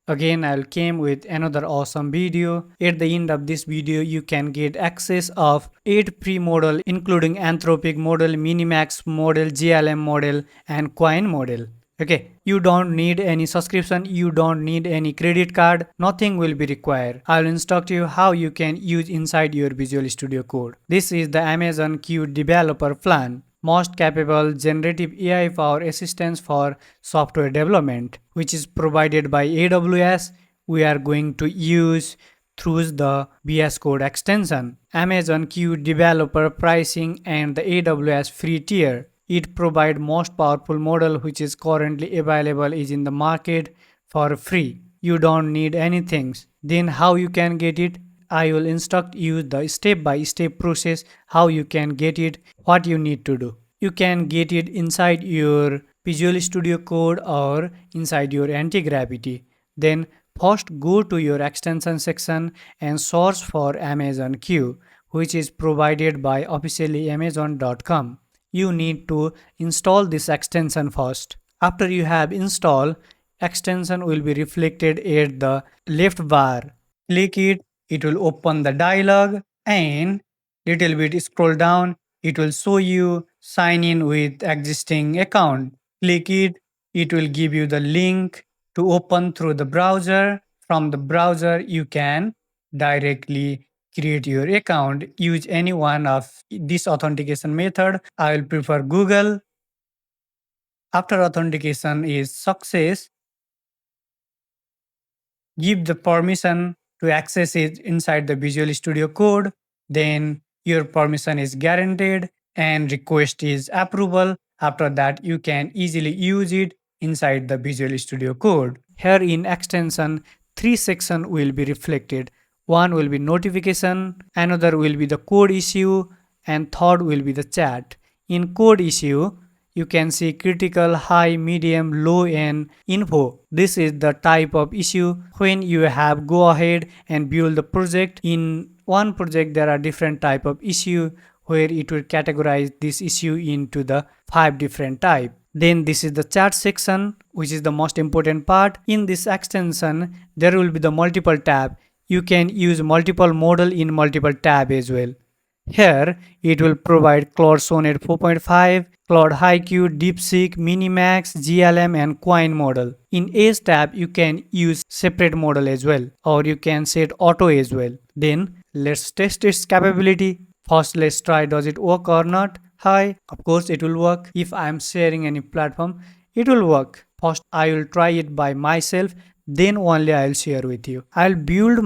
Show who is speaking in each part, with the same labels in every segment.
Speaker 1: Again, I'll came with another awesome video. At the end of this video, you can get access of 8 pre-model including Anthropic model, Minimax model, GLM model and Qwen model. Okay, you don't need any subscription, you don't need any credit card, nothing will be required. I'll instruct you how you can use inside your Visual Studio Code. This is the Amazon Q developer plan, most capable generative AI power assistance for software development, which is provided by AWS. We are going to use through the VS Code extension, Amazon Q developer pricing and the AWS free tier. It provides most powerful model which is currently available is in the market for free. You don't need anything. Then how you can get it? I will instruct you the step-by-step process how you can get it, what you need to do. You can get it inside your Visual Studio Code or inside your anti-gravity. Then first go to your extension section and search for Amazon Q, which is provided by officially amazon.com. You need to install this extension first. After you have installed, extension will be reflected at the left bar. Click it, it will open the dialog and little bit scroll down, it will show you sign in with existing account. Click it, it will give you the link to open through the browser. From the browser, you can directly create your account. Use any one of this authentication method. I will prefer Google. After authentication is success, give the permission to access it inside the Visual Studio Code. Then your permission is guaranteed and request is approval. After that, you can easily use it inside the Visual Studio Code. Here in extension, 3 sections will be reflected. One will be notification, another will be the code issue, and third will be the chat. In code issue, you can see critical, high, medium, low and info. This is the type of issue when you have go ahead and build the project. In one project there are different type of issue where it will categorize this issue into the 5 different type. Then this is the chat section, which is the most important part. In this extension there will be the multiple tab. You can use multiple model in multiple tab as well. Here it will provide Claude Sonnet 4.5, Claude HiQ, DeepSeek, Minimax, GLM and Qwen model. In Edge tab you can use separate model as well, or you can set auto as well. Then let's test its capability. First let's try does it work or not. Hi, of course it will work. If I am sharing any platform, it will work. First I will try it by myself, then only I will share with you. I'll build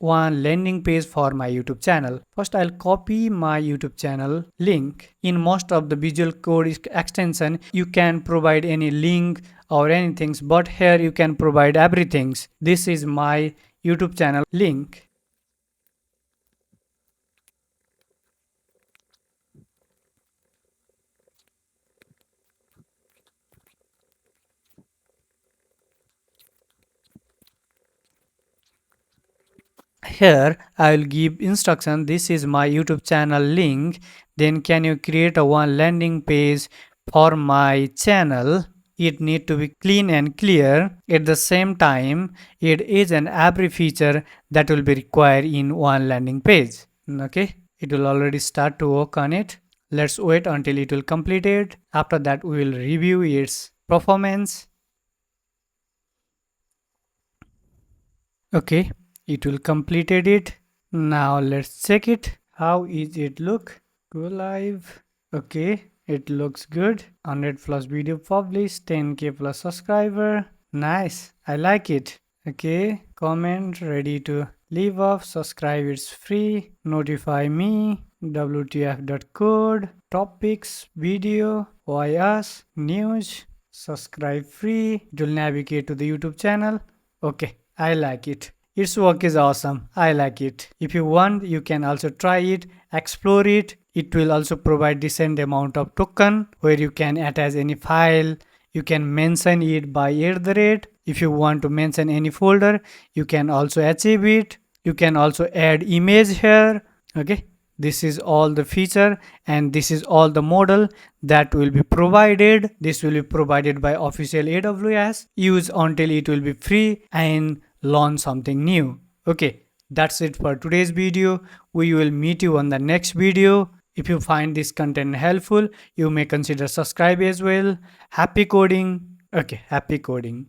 Speaker 1: one landing page for my YouTube channel. First I'll copy my YouTube channel link. In most of the Visual Code extension you can provide any link or anything, but here you can provide everything. This is my YouTube channel link. Here I will give instruction. This is my YouTube channel link. Then can you create a one landing page for my channel? It need to be clean and clear. At the same time, it is an every feature that will be required in one landing page. Okay, it will already start to work on it. Let's wait until it will complete it. After that, we will review its performance. Okay, it will completed it. Now let's check it. How is it look? Go live. Okay, it looks good. 100 plus video published, 10k plus subscriber. Nice, I like it. Okay, comment, ready to leave off, subscribe, it's free. Notify me, wtf.code, topics, video, why us, news, subscribe free. It will navigate to the YouTube channel. Okay, I like it. Its work is awesome. I like it. If you want, you can also try it, explore it. It will also provide decent amount of token where you can attach any file. You can mention it by @. If you want to mention any folder, you can also achieve it. You can also add image here. Okay. This is all the feature and this is all the model that will be provided. This will be provided by official AWS. Use until it will be free and learn something new. Okay, that's it for today's video. We will meet you on the next video. If you find this content helpful, you may consider subscribe as well. Happy coding. Okay, happy coding.